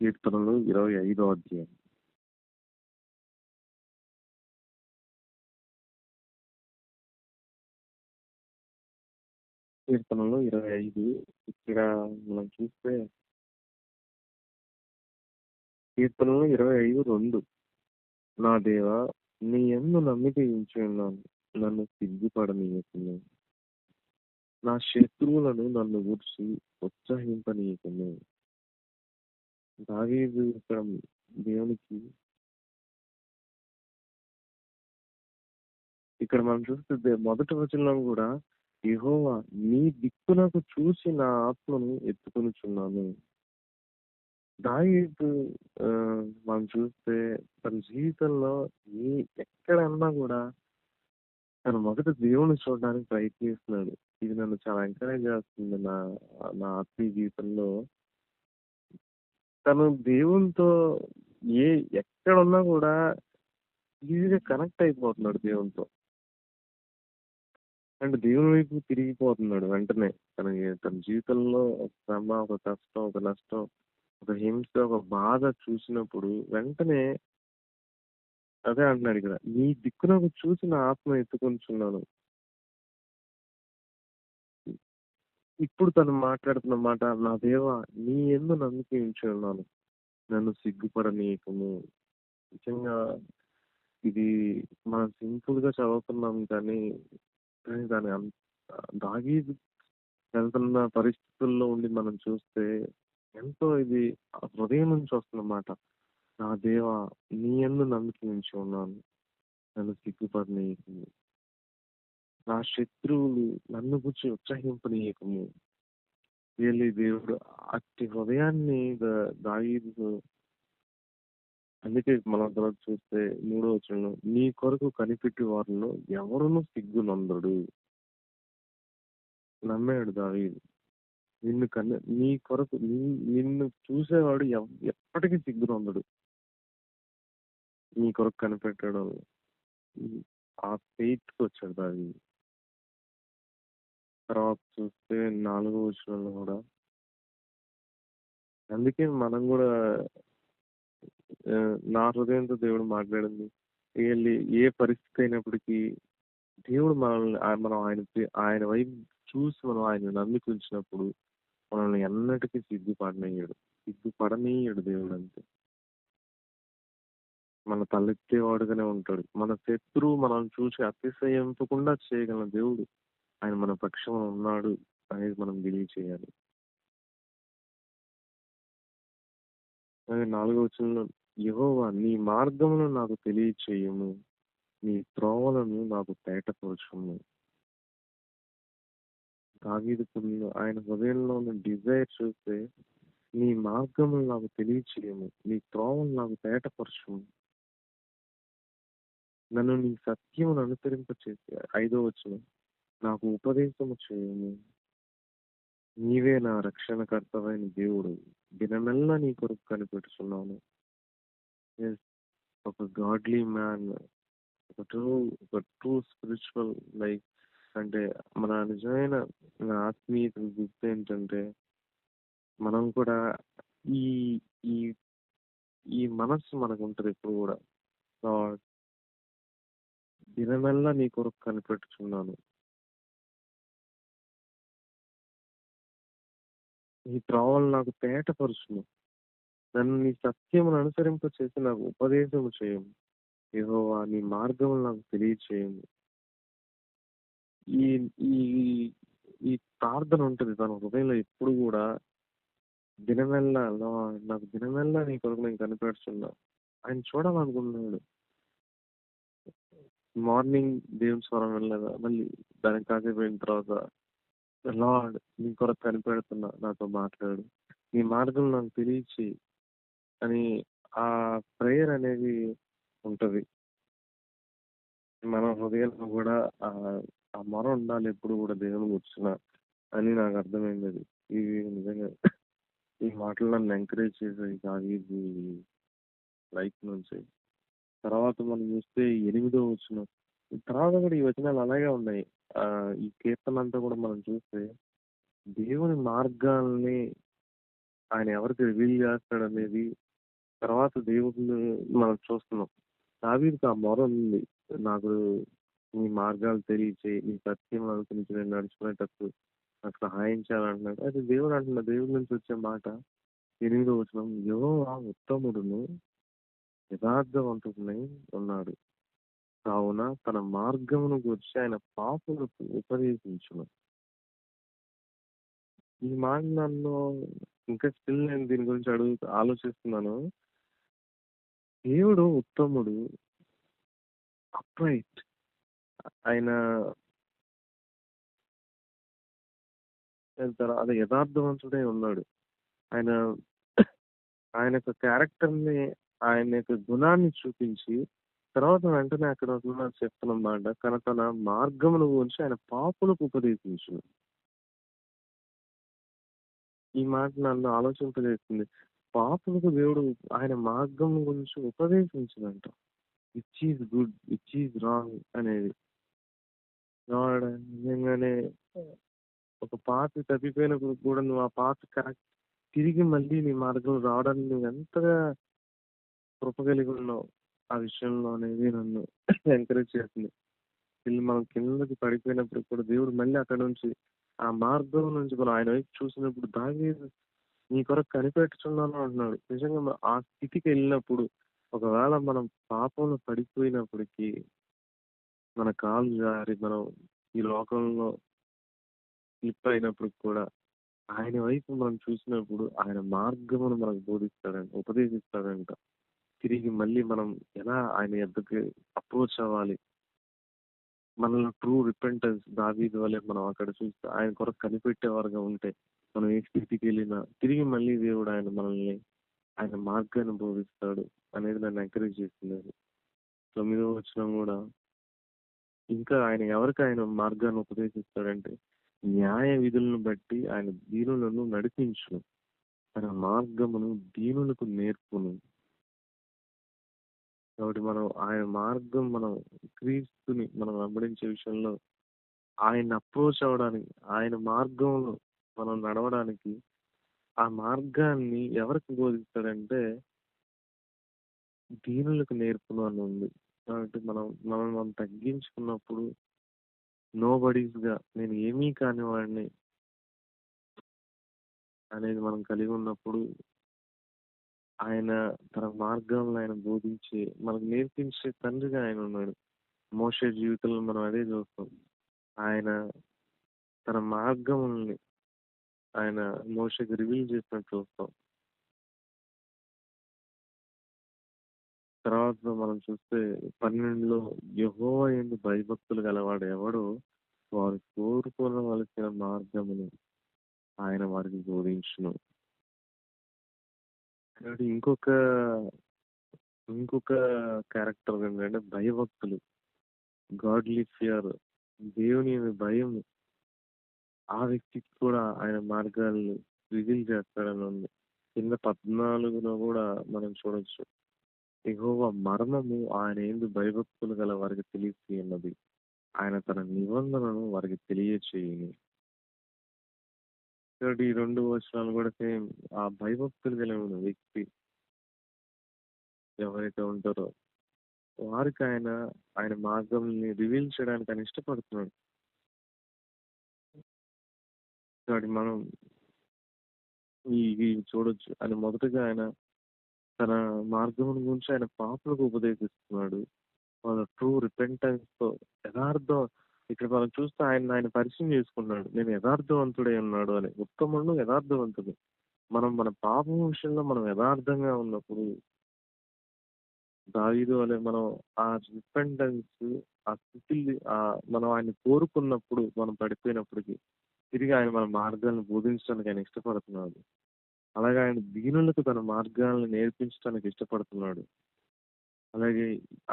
కీర్తనలు 25వ అధ్యాయం. కీర్తనలు 25 ఇక్కడ మనం చూస్తే కీర్తనలు 25:2 నా దేవా నీ యందు నమ్మిక ఉంచి ఉన్నాను, నన్ను సిగ్గుపడనీయకుము. నా శత్రువులను నన్ను గూర్చి ఉత్సహింపనీయకుము. దావీదు ఇక్కడ దేవునికి ఇక్కడ మనం చూస్తే మొదటి వచనంలో కూడా యెహోవా నీ దిక్కునకు చూసి నా ఆత్మను ఎత్తుకొనుచున్నాను. దావీదు మనం చూస్తే తన జీవితంలో ఎక్కడన్నా కూడా తను మొదట దేవుని చూడడానికి ప్రయత్నిస్తున్నాడు. ఇది నన్ను చాలా ఎంకరేజ్ చేస్తుంది నా నా ఆత్మీయ జీవితంలో. తను దేవునితో ఎక్కడున్నా కూడా ఈజీగా కనెక్ట్ అయిపోతున్నాడు దేవునితో. అంటే దేవుని వైపు తిరిగిపోతున్నాడు వెంటనే. తన జీవితంలో ఒక శ్రమ, ఒక కష్టం, ఒక నష్టం, ఒక హింస, ఒక బాధ చూసినప్పుడు వెంటనే అదే అంటున్నాడు ఇక్కడ, నీ దిక్కునకు చూసి నా ఆత్మ ఎత్తుకొనుచున్నాను. ఇప్పుడు తను మాట్లాడుతున్న మాట, నా దేవా నీ యందు నమ్మిక ఉంచి ఉన్నాను, నన్ను సిగ్గుపడనీయకుము. నిజంగా ఇది మనం సింపుల్ గా చదువుతున్నాం కానీ దాని దావీదు వెళ్తున్న పరిస్థితుల్లో ఉండి మనం చూస్తే ఎంతో ఇది హృదయం నుంచి వస్తున్నమాట. నా దేవా నీ యందు నమ్మిక ఉంచి ఉన్నాను, నన్ను సిగ్గుపడనీయకుము. నా శత్రువులు నన్ను గురించి ఉత్సహింపనీయకుము. వీళ్ళు దేవుడు అట్టి హృదయాన్ని దావీదు. అందుకే మనం తర్వాత చూస్తే 3వ వచనంలో నీ కొరకు కనిపెట్టి వారిలో ఎవరును సిగ్గునందడు. నమ్మాడు దావీదు. నీ కొరకు నిన్ను చూసేవాడు ఎప్పటికీ సిగ్గునందడు. నీ కొరకు కనిపెట్టడం ఆ ఫెయిత్కి వచ్చాడు దావీదు. తర్వాత చూస్తే 4వ వచనంలో కూడా అందుకే మనం కూడా నా హృదయంతో దేవుడు మాట్లాడింది. ఏ పరిస్థితి అయినప్పటికీ దేవుడు మనం ఆయన వైపు చూసి మనం ఆయన నమ్మిక ఉంచినప్పుడు మనల్ని ఎన్నటికీ సిగ్గుపడనీయడు దేవుడు. అంతే మన తలెత్తేవాడుగానే ఉంటాడు. మన శత్రువు మనల్ని చూసి అతిశయింపకుండా చేయగల దేవుడు ఆయన మన పక్షంలో ఉన్నాడు అనేది మనం బిలీవ్ చేయాలి. 4వ వచనంలో యెహోవా నీ మార్గమును నాకు తెలియచేయుము, నీ త్రోవలను నాకు తేటపరచుము. దావీదుకున్న ఆయన హృదయంలో ఉన్న డిజైర్ చూస్తే నీ మార్గములు నాకు తెలియచేయము, నీ త్రోవలు నాకు తేటపరచుము, నన్ను నీ సత్యమును అనుసరింపచేసి 5వ వచనం నాకు ఉపదేశము చేయము. నీవే నా రక్షణకర్తవైన దేవుడు, దినమెల్లా నీ కొరకు కనిపెట్టుచున్నాను. ఒక గాడ్లీ మ్యాన్, ఒక ట్రూ స్పిరిచువల్ లైఫ్ అంటే మన నిజమైన ఆత్మీయత గుర్తు ఏంటంటే మనం కూడా ఈ ఈ ఈ మనస్సు మనకు ఉంటుంది ఎప్పుడు కూడా. దినమెల్లా నీ కొరకు కనిపెట్టుచున్నాను, నీ త్రోవలు నాకు తేటపరుచును, నన్ను నీ సత్యమును అనుసరింపచేసి నాకు ఉపదేశము చేయము. యెహోవా నీ మార్గములు నాకు తెలియచేయము. ఈ ఈ ఈ ప్రార్థన ఉంటుంది తన హృదయంలో ఎప్పుడు కూడా. దినమెల్లా నాకు దినమెల్లా నీ కొరకు నేను కనిపెడుతున్నా. ఆయన చూడాలనుకుంటున్నాడు. మార్నింగ్ దేవుని స్వరం వెళ్ళగా మళ్ళీ దానికి కాసేపు అయిన తర్వాత లార్డ్ నీ కొరకు కనిపెడుతున్నా, నాతో మాట్లాడు, నీ మార్గం నాకు తెలియచి అని ఆ ప్రేయర్ అనేది ఉంటది. మన హృదయంలో కూడా ఆ మొర ఉండాలి ఎప్పుడు కూడా దేవుని కూర్చున్న అని నాకు అర్థమైంది. అది ఇది నిజంగా ఈ మాటలు నన్ను ఎంకరేజ్ చేసాయి దావీదు లైఫ్ నుంచి. తర్వాత మనం చూస్తే 8వ వచనం తర్వాత కూడా ఈ వచనాలు అలాగే ఉన్నాయి. ఈ కీర్తన అంతా కూడా మనం చూస్తే దేవుని మార్గాల్ని ఆయన ఎవరికి రివీల్ చేస్తాడనేది తర్వాత దేవుడిని మనం చూస్తున్నాం. దావీదుకి ఆ మొర ఉంది. నాకు నీ మార్గాలు తెలియచేయి, నీ సత్యం అనుసరించి నేను నడుచుకునేటప్పుడు నాకు సహాయం చేయాలంటున్నాడు. అయితే దేవుడు అంటున్నాడు, దేవుడి నుంచి వచ్చే మాట 8వ వచనం, యెహోవా ఉత్తముడును యథార్థవంతుడై ఉన్నాడు. కావున తన మార్గమును గూర్చి ఆయన పాపులకు ఉపదేశించును. ఈ మాట నన్ను ఇంకా స్టిల్ నేను దీని గురించి ఆలోచిస్తున్నాను. దేవుడు ఉత్తముడు, అప్రైట్. ఆయన అదే యథార్థవంతుడై ఉన్నాడు. ఆయన ఆయన యొక్క క్యారెక్టర్‌ని, ఆయన యొక్క గుణాన్ని చూపించి, తర్వాత వెంటనే అక్కడ చెప్తున్నమాట. తన మార్గమును గురించి ఆయన పాపులకు ఉపదేశించును. ఈ మాట నన్ను ఆలోచింపజేస్తుంది. పాపులకు దేవుడు ఆయన మార్గం గురించి ఉపదేశించునంట. Which is good, which is wrong అనేది. గాడ్ నిజంగానే ఒక పాపి తప్పిపోయినప్పుడు కూడా నువ్వు ఆ పాపి కరెక్ట్ తిరిగి మళ్ళీ నీ మార్గంలో రావడానికి నువ్వు ఎంతగా కృప కలిగి ఉన్నావు. ఆ విషయంలో అనేది నన్ను ఎంకరేజ్ చేస్తుంది. వీళ్ళు మనం కిందకి పడిపోయినప్పుడు కూడా దేవుడు మళ్ళీ అక్కడ నుంచి ఆ మార్గం నుంచి మనం ఆయన వైపు చూసినప్పుడు దావీదు నీ కొరకు కనిపెట్టుచున్నాను అంటున్నాడు. నిజంగా ఆ స్థితికి వెళ్ళినప్పుడు ఒకవేళ మనం పాపంలో పడిపోయినప్పటికీ మన కాలు జారి మనం ఈ లోకంలో స్లిప్ అయినప్పుడు కూడా ఆయన వైపు మనం చూసినప్పుడు ఆయన మార్గమును మనకు బోధిస్తాడంట, ఉపదేశిస్తాడంట. తిరిగి మళ్ళీ మనం ఎలా ఆయన యొద్దకు అప్రోచ్ అవ్వాలి. మనలో ట్రూ రిపెంటెన్స్ దావీదు వలె మనం అక్కడ చూస్తే ఆయన కొరకు కనిపెట్టేవారుగా ఉంటే మనం ఏ స్థితికి వెళ్ళినా తిరిగి మళ్ళీ దేవుడు మనల్ని ఆయన మార్గాన్ని బోధిస్తాడు అనేది నన్ను ఎంకరేజ్ చేస్తుంది అది. 9వ వచనం కూడా ఇంకా ఆయన ఎవరికి ఆయన మార్గాన్ని ఉపదేశిస్తాడంటే న్యాయ విధులను బట్టి ఆయన దీనులను నడిపించును. తన మార్గమును దీనులకు నేర్పును. కాబట్టి మనం ఆయన మార్గం మనం క్రీస్తుని మనం వెంబడించే విషయంలో ఆయన్ని అప్రోచ్ అవ్వడానికి, ఆయన మార్గంలో మనం నడవడానికి ఆ మార్గాన్ని ఎవరికి బోధిస్తాడంటే దీనులకు నేర్పును అని ఉంది. కాబట్టి మనల్ని మనం తగ్గించుకున్నప్పుడు నోబడీస్‌గా నేను ఏమీ కాని వాడిని అనేది మనం కలిగి ఉన్నప్పుడు ఆయన తన మార్గాలను ఆయన బోధించి మనకు నేర్పించే తండ్రిగా ఆయన ఉన్నాడు. మోషే జీవితంలో మనం అదే చూస్తాం. ఆయన తన మార్గముల్ని ఆయన మోషేకి రివీల్ చేసినట్టు చూస్తాం. తర్వాత మనం చూస్తే 12లో యెహోవా యందు భయభక్తులు గలవాడు ఎవడో వారు కోరుకొనవలసిన మార్గమును ఆయన వారికి బోధించును. కాబట్టి ఇంకొక క్యారెక్టర్ ఏంటంటే భయభక్తులు. గాడ్లీ ఫియర్, దేవుని యందు భయం. ఆ వ్యక్తికి కూడా ఆయన మార్గాల్ని రివీల్ చేస్తాడని ఉంది. కింద 14లో కూడా మనం చూడొచ్చు. యెహోవా మర్మము ఆయన యందు భయభక్తులు గల వారికి తెలియచేయున్నది. ఆయన తన నిబంధనను వారికి తెలియచేయును. కాబట్టి ఈ 2 వచనాలు కూడా సేమ్. ఆ భయభక్తులు కలిగిన వ్యక్తి ఎవరైతే ఉంటారో వారికి ఆయన మార్గంని రివీల్ చేయడానికి ఆయన ఇష్టపడుతున్నాడు. కాబట్టి మనం ఇవి చూడొచ్చు. ఆయన మొదటగా తన మార్గమును గురించి ఆయన పాపులకు ఉపదేశిస్తున్నాడు. వాళ్ళ ట్రూ రిపెంటెన్స్‌తో యథార్థం ఇక్కడ మనం చూస్తే ఆయన పరిచయం చేసుకున్నాడు. నేను యథార్థవంతుడై ఉన్నాడు అని. ఉత్తముడును యథార్థవంతుడు. మనం మన పాపం విషయంలో మనం యథార్థంగా ఉన్నప్పుడు దావీదు వలె మనం ఆ రిపెంటెన్స్ ఆ స్థితిని మనం ఆయన్ని కోరుకున్నప్పుడు మనం పడిపోయినప్పటికి తిరిగి ఆయన మన మార్గాలను బోధించడానికి ఆయన ఇష్టపడుతున్నాడు. అలాగే ఆయన దీనులకు తన మార్గాలను నేర్పించడానికి ఇష్టపడుతున్నాడు. అలాగే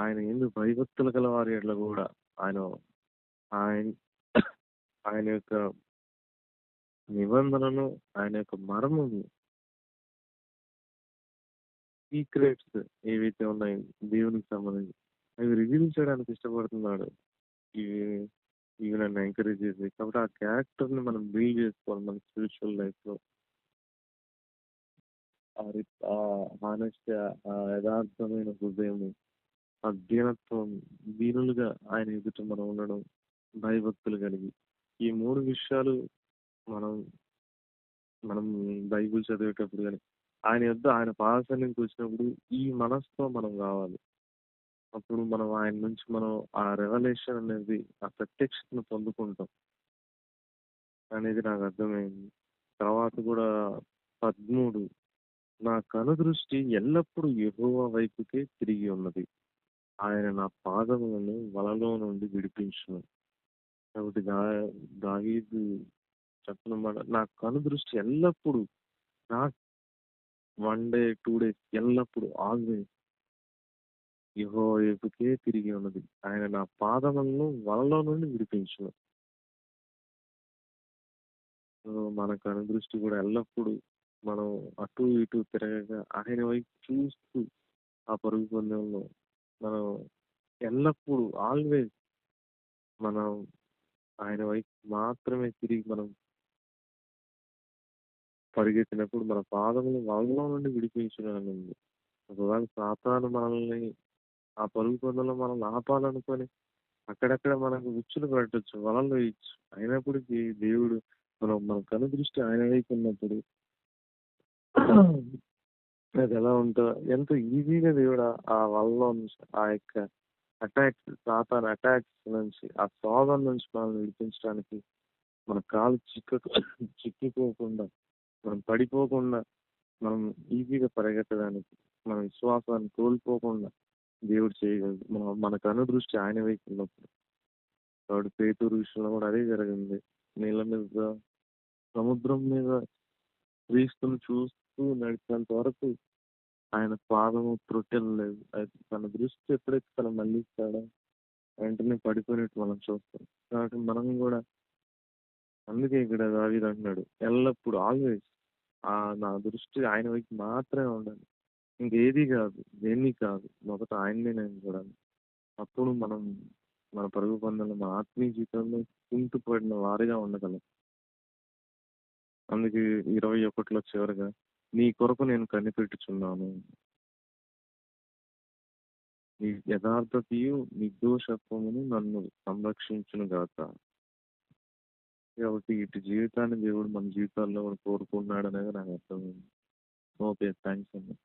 ఆయన యందు భయభక్తులు గల వారి యెడల కూడా ఆయన ఆయన ఆయన యొక్క నిబంధనను, ఆయన యొక్క మర్మము, సీక్రెట్స్ ఏవైతే ఉన్నాయో దేవునికి సంబంధించి అవి రివీల్ చేయడానికి ఇష్టపడుతున్నాడు. ఇవి ఇవి నన్ను ఎంకరేజ్ చేసాయి. కాబట్టి ఆ క్యారెక్టర్‌ని మనం బిల్డ్ చేసుకోవాలి మన స్పిరిచువల్ లైఫ్‌లో. హానెస్టీ, ఆ యథార్థమైన హృదయము, ఆ దీనత్వం, దీనులుగా ఆయన ఎదుట మనం ఉండడం, భయభక్తులు కలిగి. ఈ 3 విషయాలు మనం మనం బైబిల్ చదివేటప్పుడు గాని, ఆయన యొద్ద ఆయన పాదసన్నిధికి వచ్చినప్పుడు ఈ మనసుతో మనం రావాలి. అప్పుడు మనం ఆయన నుంచి మనం ఆ రెవల్యూషన్ అనేది, ఆ ప్రత్యక్షతను పొందుకుంటాం అనేది నాకు అర్థమైంది. తర్వాత కూడా 13, నా కనుదృష్టి ఎల్లప్పుడూ యెహోవా వైపుకే తిరిగి ఉన్నది. ఆయన నా పాదములను వలలో నుండి విడిపించును. కాబట్టి దావీదు చెప్పిన మాట, నా కనుదృష్టి ఎల్లప్పుడూ, నాట్ 1 డే, 2 డేస్, ఎల్లప్పుడూ ఆల్‌వేస్ యెహోవా వైపుకే తిరిగి ఉన్నది. ఆయన నా పాదములను వలలో నుండి విడిపించును. సో, మన కనుదృష్టి కూడా ఎల్లప్పుడూ మనం అటు ఇటు తిరగక ఆయన వైపు చూస్తూ ఆ పరుగు పందెంలో మనం ఎల్లప్పుడూ ఆల్‌వేస్ మనం ఆయన వైపు మాత్రమే తిరిగి మనం పరిగెత్తినప్పుడు మన పాదములు వలలో నుండి విడిపించుననుంది. ఒకవేళ సాతాను మనల్ని ఆ పరుగు పందెంలో మనల్ని ఆపాలనుకొని అక్కడక్కడ మనకు ఉచ్చులు పెట్టొచ్చు, వలలు వేయొచ్చు. అయినప్పటికీ దేవుడు మన కనుదృష్టి ఆయన వైపు ఉన్నప్పుడు అదెలా ఎంత ఈజీగా దేవుడు ఆ వలలో నుంచి, ఆ యొక్క సాతాను అటాక్స్ నుంచి, ఆ శోధన నుంచి మనల్ని విడిపించడానికి, మన కాలు చిక్కిపోకుండా, మనం పడిపోకుండా, మనం ఈజీగా పరిగెత్తడానికి, మన విశ్వాసాన్ని కోల్పోకుండా దేవుడు చేయగలడు. మన కనుదృష్టి ఆయన వైపు ఉన్నప్పుడు. కాబట్టి పేతురు విషయంలో కూడా అదే జరిగింది. నీళ్ళ మీద, సముద్రం మీద క్రీస్తుని చూస్తూ నడిచేంత వరకు ఆయన పాదము త్రొట్టెలలేదు. అయితే తన దృష్టి ఎప్పుడైతే తను మళ్ళిస్తాడో వెంటనే పడిపోయినట్టు మనం చూస్తాం. కాబట్టి మనం కూడా అందుకే ఇక్కడ దావీదు అంటున్నాడు, ఎల్లప్పుడు ఆల్వేస్ నా దృష్టి ఆయన వైపు మాత్రమే ఉండాలి. ఇంకేది కాదు, దేన్ని కాదు. మొదట ఆయన్నే నేను చూడాలి. అప్పుడు మనం మన పరుగు పందెంలో, మన ఆత్మీయ జీవితంలో కుంటుపడిన వారిగా ఉండగలం. అందుకే 21లో చివరగా, నీ కొరకు నేను కనిపెట్టుచున్నాను. నీ యథార్థతయు నిర్దోషత్వమును నన్ను సంరక్షించును గాక. కాబట్టి ఇటు జీవితాన్ని దేవుడు మన జీవితాల్లో కూడా కోరుకుంటున్నాడనేది నాకు అర్థమైంది. ఓకే. థ్యాంక్స్ అండి.